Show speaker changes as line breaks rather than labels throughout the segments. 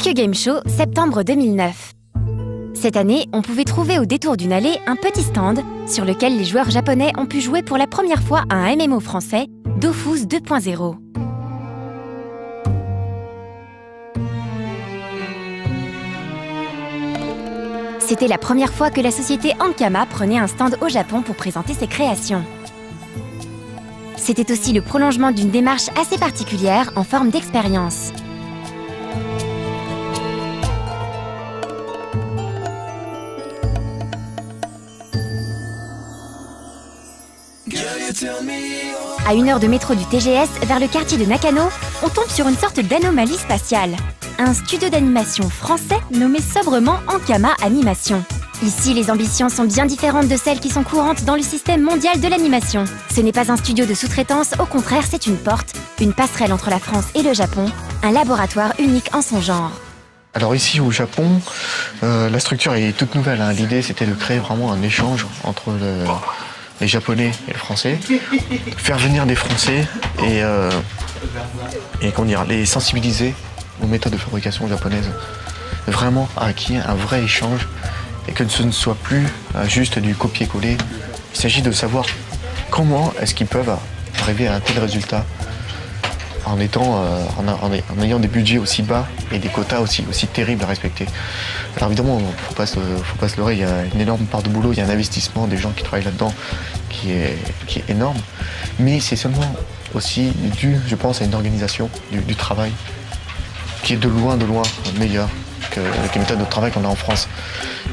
Tokyo Game Show, septembre 2009. Cette année, on pouvait trouver au détour d'une allée un petit stand sur lequel les joueurs japonais ont pu jouer pour la première fois à un MMO français, Dofus 2.0. C'était la première fois que la société Ankama prenait un stand au Japon pour présenter ses créations. C'était aussi le prolongement d'une démarche assez particulière en forme d'expérience. À 1 heure de métro du TGS, vers le quartier de Nakano, on tombe sur une sorte d'anomalie spatiale. Un studio d'animation français nommé sobrement Ankama Animation. Ici, les ambitions sont bien différentes de celles qui sont courantes dans le système mondial de l'animation. Ce n'est pas un studio de sous-traitance, au contraire, c'est une porte, une passerelle entre la France et le Japon, un laboratoire unique en son genre.
Alors ici au Japon, la structure est toute nouvelle. Hein. L'idée c'était de créer vraiment un échange entre les Japonais et les Français, faire venir des Français et comment dire, les sensibiliser aux méthodes de fabrication japonaises. Vraiment qu'il y ait un vrai échange et que ce ne soit plus juste du copier-coller. Il s'agit de savoir comment est-ce qu'ils peuvent arriver à un tel résultat en ayant des budgets aussi bas et des quotas aussi terribles à respecter. Alors évidemment, faut pas se leurrer, il y a une énorme part de boulot, il y a un investissement des gens qui travaillent là-dedans qui est énorme, mais c'est seulement aussi dû, je pense, à une organisation du travail qui est de loin meilleure que les méthodes de travail qu'on a en France.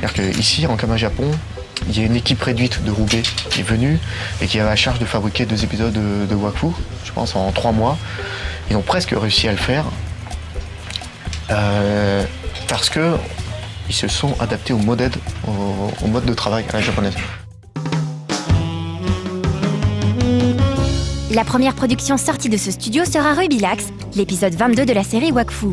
C'est-à-dire qu'ici, en Ankama Japon, il y a une équipe réduite de Roubaix qui est venue et qui avait la charge de fabriquer 2 épisodes de Wakfu, je pense en 3 mois. Ils ont presque réussi à le faire parce qu'ils se sont adaptés au mode de travail à la japonaise.
La première production sortie de ce studio sera Rubylax, l'épisode 22 de la série Wakfu.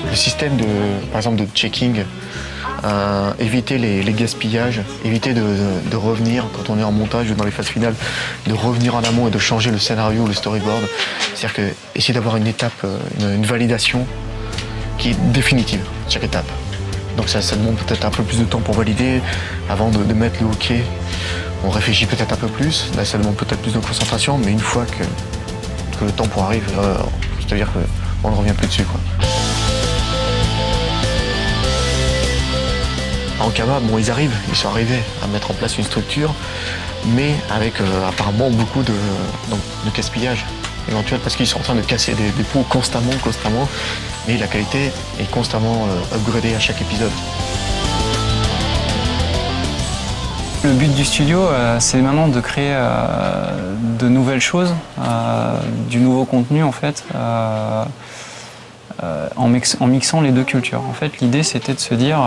Le système par exemple de checking, éviter les gaspillages, éviter de revenir quand on est en montage ou dans les phases finales, de revenir en amont et de changer le scénario ou le storyboard. C'est-à-dire essayer d'avoir une étape, une validation qui est définitive, chaque étape. Donc ça demande peut-être un peu plus de temps pour valider, avant de mettre le OK. On réfléchit peut-être un peu plus, là ça demande peut-être plus de concentration, mais une fois que le temps pour arrive, c'est-à-dire qu'on ne revient plus dessus, quoi. En Ankama, bon, ils sont arrivés à mettre en place une structure, mais avec apparemment beaucoup de gaspillage éventuel, parce qu'ils sont en train de casser des pots constamment, mais la qualité est constamment upgradée à chaque épisode.
Le but du studio, c'est maintenant de créer de nouvelles choses, du nouveau contenu en fait, en mixant les deux cultures. En fait, l'idée c'était de se dire,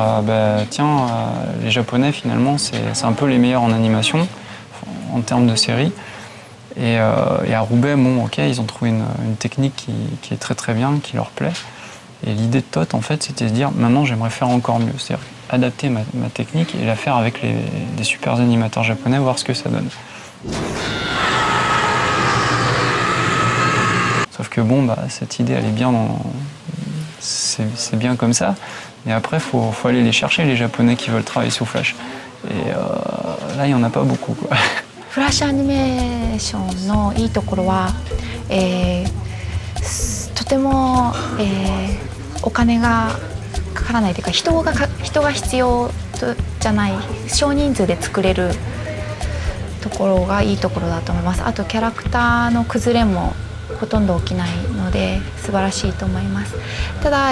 les Japonais finalement c'est un peu les meilleurs en animation, en termes de série. Et à Roubaix, bon, ok, ils ont trouvé une technique qui est très bien, qui leur plaît. Et l'idée de Tot, en fait, c'était de se dire, maintenant j'aimerais faire encore mieux. C'est-à-dire adapter ma technique et la faire avec des super animateurs japonais, voir ce que ça donne. Sauf que bon, cette idée, elle est bien c'est bien comme ça. Mais après, faut aller les chercher, les Japonais qui veulent travailler sous Flash. Et là, il n'y en a pas beaucoup, quoi.
フラッシュアニメーションのいいところは、とても、お金がかからないというか人が必要じゃない少人数で作れるところがいいところだと思います。あとキャラクターの崩れもほとんど起きないので素晴らしいと思います。ただ、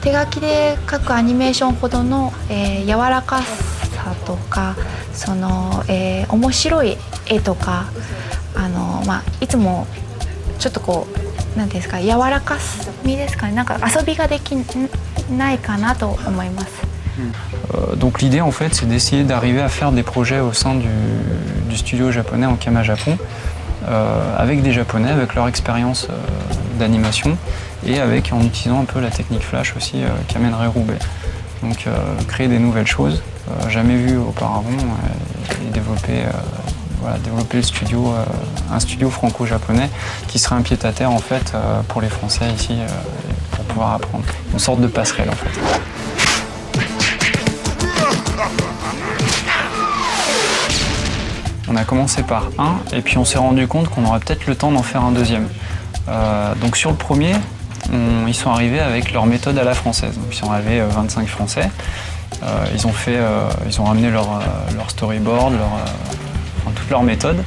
手書きで描くアニメーションほどの、柔らかさとか面白い絵とかいつもちょっとこうなんていうんですか柔らかみですかねなんか遊びができないかなと思います。
Donc l'idée en fait c'est d'essayer d'arriver à faire des projets au sein du studio japonais Ankama Japon avec des Japonais, avec leur expérience d'animation et en utilisant un peu la technique Flash aussi qu'amènerait Roubaix. Donc créer des nouvelles choses jamais vu auparavant et développer le studio, un studio franco-japonais qui serait un pied-à-terre en fait pour les Français ici pour pouvoir apprendre. Une sorte de passerelle en fait. On a commencé par un et puis on s'est rendu compte qu'on aurait peut-être le temps d'en faire un deuxième. Donc sur le premier, ils sont arrivés avec leur méthode à la française. Donc, ils sont arrivés 25 Français. Ils ont ramené leur storyboard, toute leur méthode.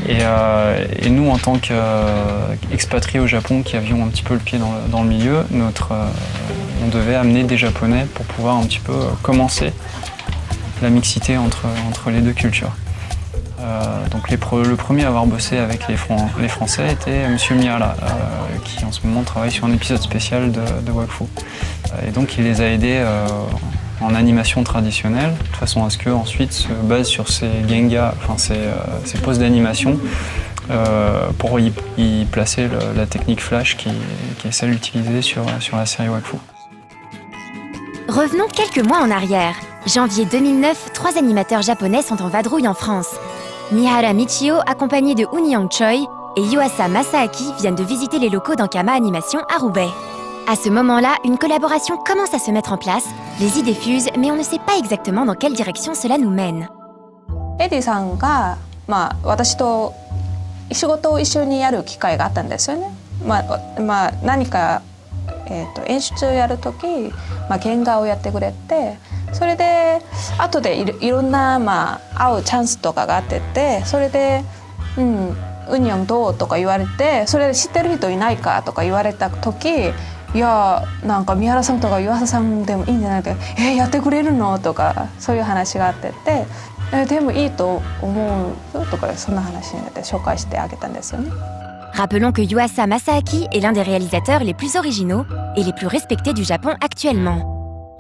Et nous, en tant qu'expatriés au Japon qui avions un petit peu le pied dans le milieu, on devait amener des Japonais pour pouvoir un petit peu commencer la mixité entre les deux cultures. Donc le premier à avoir bossé avec les Français était Monsieur Miyara, qui en ce moment travaille sur un épisode spécial de Wakfu. Et donc il les a aidés en animation traditionnelle, de façon à ce qu'ensuite se base sur ces genga, enfin ces poses d'animation, pour y placer la technique flash qui est celle utilisée sur la série Wakfu.
Revenons quelques mois en arrière. Janvier 2009, 3 animateurs japonais sont en vadrouille en France. Mihara Michio, accompagné de Union Choi, et Yuasa Masaaki viennent de visiter les locaux d'Ankama Animation à Roubaix. À ce moment-là, une collaboration commence à se mettre en place, les idées fusent, mais on ne sait pas exactement dans quelle direction cela nous mène.
エディさんが、私と仕事を一緒にやる機会があったんですよね。何か、演出をやる時、原画をやってくれて、それで後でいろんな、会うチャンスとかがあってて、それで「ウニョンどう?」とか言われて、それで知ってる人いないかとか言われた時、いやなんか三原さんとか湯浅さんでもいいんじゃないか、やってくれるのとかそういう話があってて、でもいいと思うよとかそんな話になって紹介してあげたんですよね。
Rappelons que Yuasa Masaaki est l'un des réalisateurs les plus originaux et les plus respectés du Japon actuellement.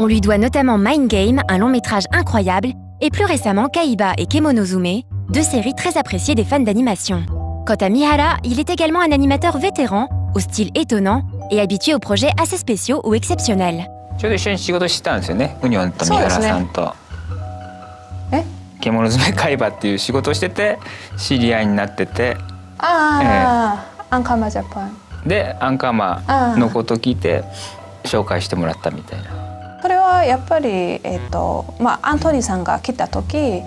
On lui doit notamment Mind Game, un long métrage incroyable, et plus récemment Kaiba et Kemonozume, 2 séries très appréciées des fans d'animation. Quant à Mihara, il est également un animateur vétéran, au style étonnant, et habitué aux projets assez spéciaux ou exceptionnels.
ちょうど一緒に仕事してたんですよね、ウニョンと三原さんと。獣詰め海馬っていう仕事をしてて知り合いになってて。
アンカマジャパン。
でアンカマのこと聞いて紹介してもらったみたいな。
それはやっぱり、アントニーさんが来た時、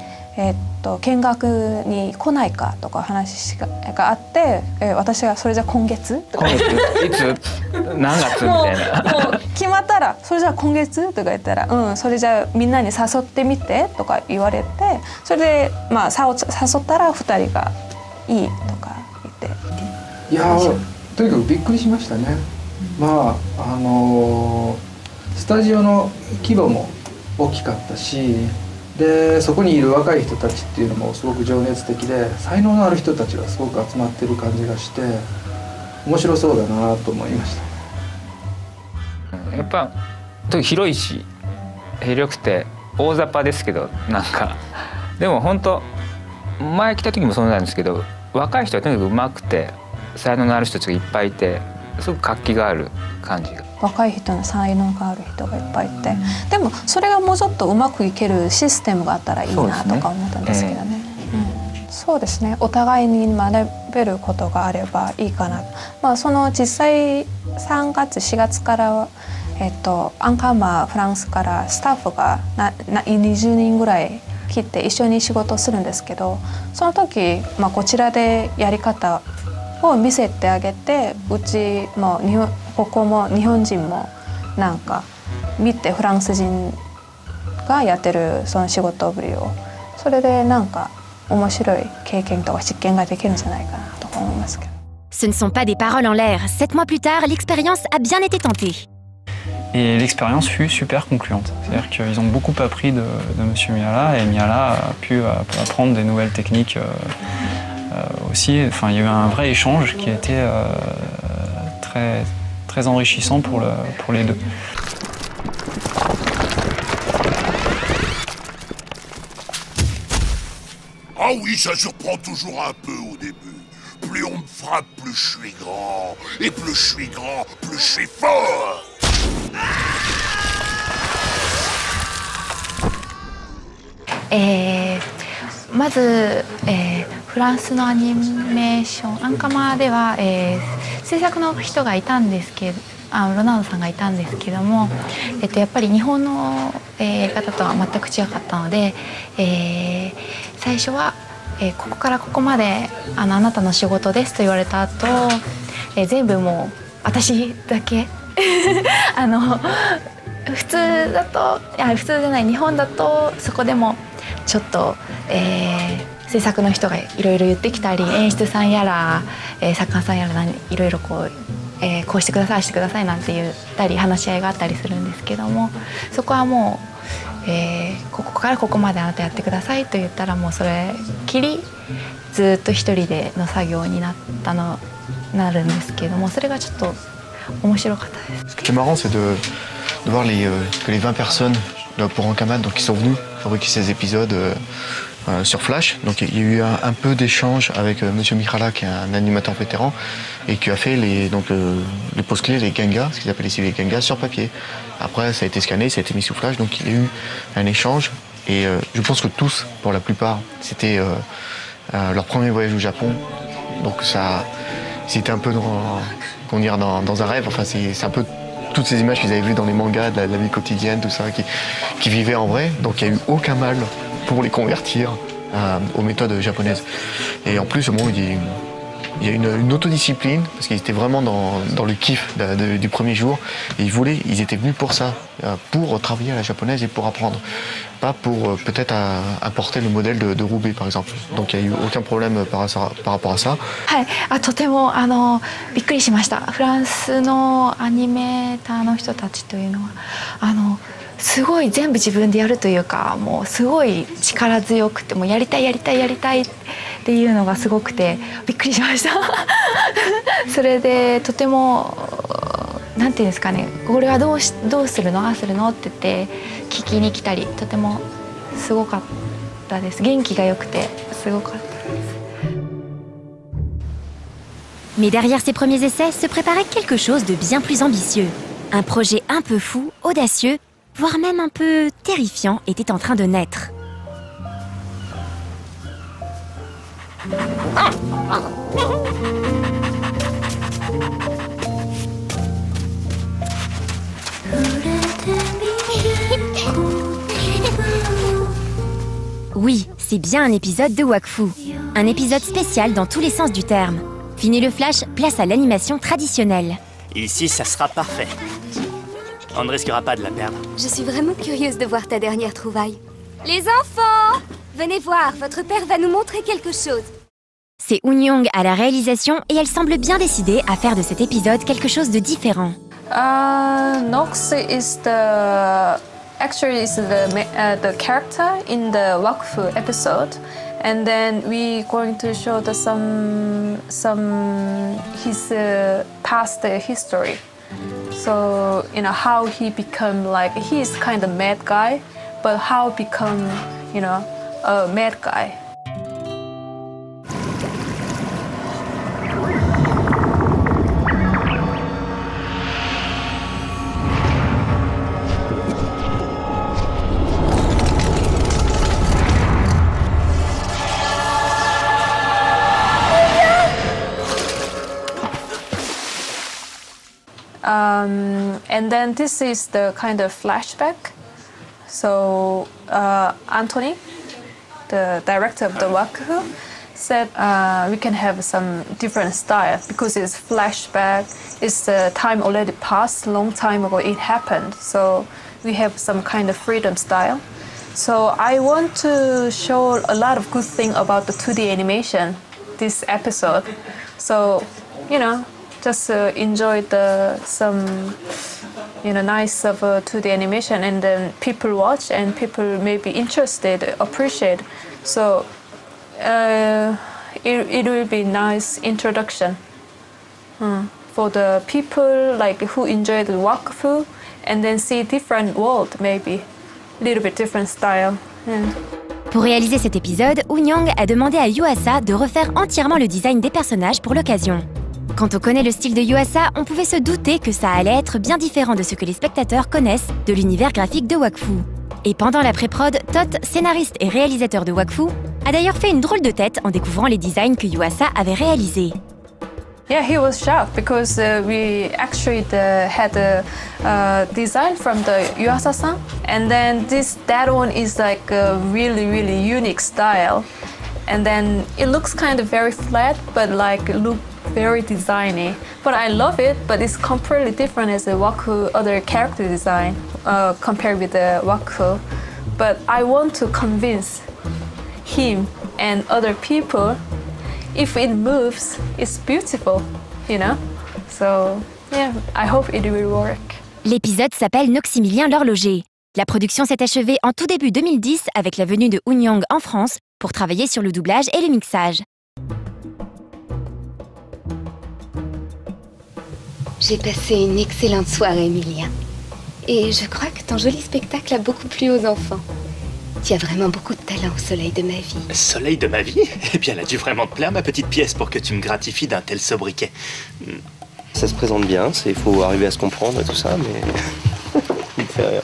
見学に来ないかとか話があって、私がそれじゃ今月とか
いつ何月みたいな
もう決まったらそれじゃ今月とか言ったら、それじゃみんなに誘ってみてとか言われて、それで誘ったら2人がいいとか言って。
いやとにかくびっくりしましたね。スタジオの規模も大きかったし、でそこにいる若い人たちっていうのもすごく情熱的で才能のある人たちがすごく集まってる感じがして面白そうだなと思いました。
やっぱ広いし広くて大雑把ですけど、なんかでも本当前来た時もそうなんですけど、若い人はとにかく上手くて才能のある人たちがいっぱいいて、すごく活気がある感じが。
若い人の才能がある人がいっぱいいて、でもそれがもうちょっとうまくいけるシステムがあったらいいなとか思ったんですけどね。そうですね、お互いに学べることがあればいいかな。その実際3月4月からアンカーマーフランスからスタッフが20人ぐらい来て一緒に仕事をするんですけど、その時、こちらでやり方を見せてあげて、うちもここも日本人もなんか見てフランス人がやってるその仕事ぶりを、それでなんか面白い経験とか実験ができるんじゃないかなと思いますけど。
Ce ne sont pas des paroles en l'air. 7 mois plus tard, l'expérience a bien été tentée.
Et l'expérience fut super concluante. C'est-à-dire qu'ils ont beaucoup appris de Monsieur Miyara, et Miyara a pu apprendre des nouvelles techniques aussi. Enfin, il y a eu un vrai échange qui a été très enrichissant pour les deux.
Ah oui, ça surprend toujours un peu au début. Plus on me frappe, plus je suis grand. Et plus je suis grand, plus je suis fort.
まず、フランスのアニメーションアンカマでは、制作の人がいたんですけどロナウドさんがいたんですけども、やっぱり日本のやり方とは全く違かったので、最初は、ここからここまであなたの仕事ですと言われた後、全部もう私だけ普通だと普通じゃない日本だとそこでもちょっと、制作の人がいろいろ言ってきたり演出さんやら、作家さんやらいろいろこう。こうしてくださいしてくださいなんて言ったり話し合いがあったりするんですけども、そこはもう、ここからここまであなたやってくださいと言ったらもうそれきりずっと一人での作業になるんですけども、それがちょっと面白かったです。
Ce qui est marrant, c'est de voir que les 20 personnes pour Ankama qui sont venues fabriquer ces épisodes sur Flash. Donc il y a eu un peu d'échange avec Monsieur Michala, qui est un animateur vétéran, et qui a fait les post-clés, les Gengas, ce qu'ils appellent ici les Gengas, sur papier. Après, ça a été scanné, ça a été mis sous Flash, donc il y a eu un échange. Et je pense que tous, pour la plupart, c'était leur premier voyage au Japon. Donc ça, c'était un peu dans un rêve. Enfin, c'est un peu toutes ces images qu'ils avaient vues dans les mangas, de la vie quotidienne, tout ça, qui vivaient en vrai. Donc il n'y a eu aucun mal pour les convertir aux méthodes japonaises. Et en plus, bon, il y a une autodiscipline, parce qu'ils étaient vraiment dans le kiff du premier jour. Et ils étaient venus pour ça, pour travailler à la japonaise et pour apprendre. Pas pour peut-être apporter le modèle de Roubaix, par exemple. Donc il n'y a eu aucun problème par rapport à ça.
はい、とてもびっくりしました。フランスのアニメーターの人たちというのはすごい全部自分でやるというか、もうすごい力強くて、もうやりたいっていうのがすごくてびっくりしました。それでとてもなんていうんですかね、これはどうするのああするのって言って聞きに来たり、とてもすごかったです。元気が良くてすごかったです。
Mais derrière ces premiers essais se préparait quelque chose de bien plus ambitieux. Un projet un peu fou, audacieux, voire même un peu terrifiant était en train de naître. Oui, c'est bien un épisode de Wakfu. Un épisode spécial dans tous les sens du terme. Fini le flash, place à l'animation traditionnelle.
Ici, ça sera parfait. On ne risquera pas de la perdre.
Je suis vraiment curieuse de voir ta dernière trouvaille. Les enfants! Venez voir, votre père va nous montrer quelque chose.
C'est Eun Young à la réalisation et elle semble bien décidée à faire de cet épisode quelque chose de différent.
Nox is the character in the Wakfu episode, and then we going to show his past history. So how he become he's kind of mad guy, but how become a mad guy. And then this is the kind of flashback. So Anthony, the director of the Wakfu, said we can have some different style because it's flashback. It's the time already passed, long time ago it happened. So we have some kind of freedom style. So I want to show a lot of good thing about the 2D animation this episode. So just enjoy some nice of 2D animation, and then people watch and people may be interested, appreciate. So it will be nice introduction for the people who enjoy the Wakfu and then see different world, maybe little bit different style.
Pour réaliser cet épisode, Eun Young a demandé à Yuasa de refaire entièrement le design des personnages pour l'occasion. Quand on connaît le style de Yuasa, on pouvait se douter que ça allait être bien différent de ce que les spectateurs connaissent de l'univers graphique de Wakfu. Et pendant la pré-prod, Tot, scénariste et réalisateur de Wakfu, a d'ailleurs fait une drôle de tête en découvrant les designs que Yuasa avait réalisés.
Yeah, he was shocked because we actually had a design from the Yuasa-san, and then that one is like a really unique style, and then it looks kind of very flat, but like look very designy. But I love it, but it's completely different as the Wakfu other character design compared with the Wakfu. But I want to convince him and other people. If it moves, it's beautiful, you know? So, yeah, I hope it will work.
L'épisode s'appelle Noxymilien l'horloger. La production s'est achevée en tout début 2010 avec la venue de Eun Young en France pour travailler sur le doublage et le mixage.
J'ai passé une excellente soirée, Emilien. Et je crois que ton joli spectacle a beaucoup plu aux enfants. Tu as vraiment beaucoup de talent au soleil de ma vie.
Soleil de ma vie? Eh bien, elle a dû vraiment te plaire, ma petite pièce, pour que tu me gratifies d'un tel sobriquet.
Ça se présente bien, il faut arriver à se comprendre et tout ça, mais... il me fait rire.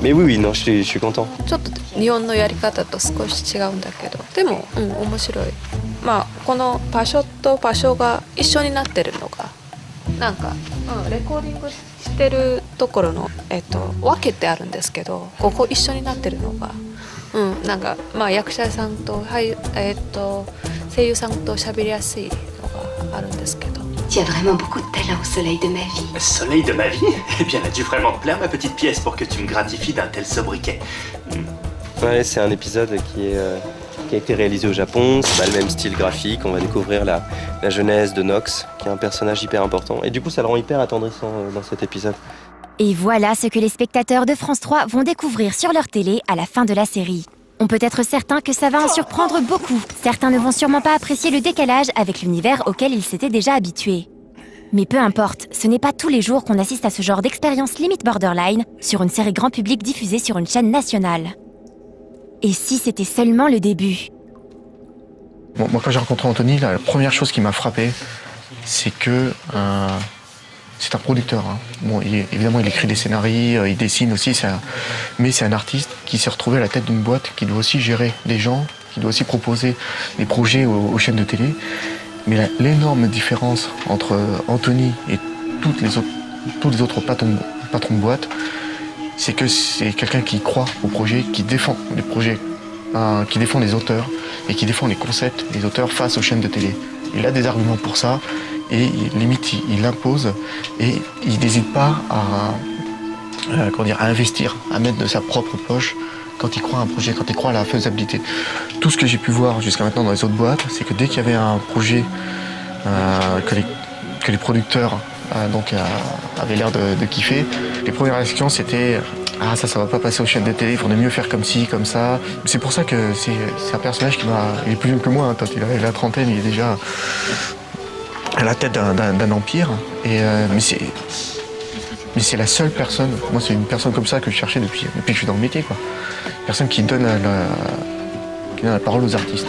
Mais oui, non, je suis content.
ちょっと日本のやり方と少し違うんだけど、でも、面白い。まあ、この場所と場所が一緒になってるのが、なんか、レコーディングしてるところの、分けてあるんですけど、ここ一緒になってるのが、なんか、まあ、役者さんと、声優さんと喋りやすいのがあるんですけど。
Tu as vraiment beaucoup de talent au soleil de ma vie.
Soleil de ma vie? Eh bien, elle a dû vraiment te plaire, ma petite pièce, pour que tu me gratifies d'un tel sobriquet.
Ouais, c'est un épisode qui a été réalisé au Japon, c'est pas le même style graphique, on va découvrir la genèse de Nox, qui est un personnage hyper important. Et du coup, ça le rend hyper attendrissant dans cet épisode.
Et voilà ce que les spectateurs de France 3 vont découvrir sur leur télé à la fin de la série. On peut être certain que ça va en surprendre beaucoup. Certains ne vont sûrement pas apprécier le décalage avec l'univers auquel ils s'étaient déjà habitués. Mais peu importe, ce n'est pas tous les jours qu'on assiste à ce genre d'expérience limite borderline sur une série grand public diffusée sur une chaîne nationale. Et si c'était seulement le début?
Bon, moi, quand j'ai rencontré Anthony, la première chose qui m'a frappé, c'est que c'est un producteur. Hein. Bon, évidemment, il écrit des scénarios, il dessine aussi, mais c'est un artiste qui s'est retrouvé à la tête d'une boîte, qui doit aussi gérer des gens, qui doit aussi proposer des projets aux chaînes de télé. Mais l'énorme différence entre Anthony et tous les autres patrons de boîte, c'est que c'est quelqu'un qui croit au projet, qui défend les projets, qui défend les auteurs et qui défend les concepts des auteurs face aux chaînes de télé. Il a des arguments pour ça. Et limite, il impose et il n'hésite pas à investir, à mettre de sa propre poche quand il croit à un projet, quand il croit à la faisabilité. Tout ce que j'ai pu voir jusqu'à maintenant dans les autres boîtes, c'est que dès qu'il y avait un projet que les producteurs avaient l'air de kiffer, les premières réactions c'était « Ah, ça va pas passer aux chaînes de télé, il faudrait mieux faire comme ci, comme ça ». C'est pour ça que c'est un personnage il est plus jeune que moi, hein, quand il a la trentaine, il est déjà à la tête d'un empire, mais c'est la seule personne, moi c'est une personne comme ça que je cherchais depuis que je suis dans le métier, quoi. Personne qui donne la parole aux artistes.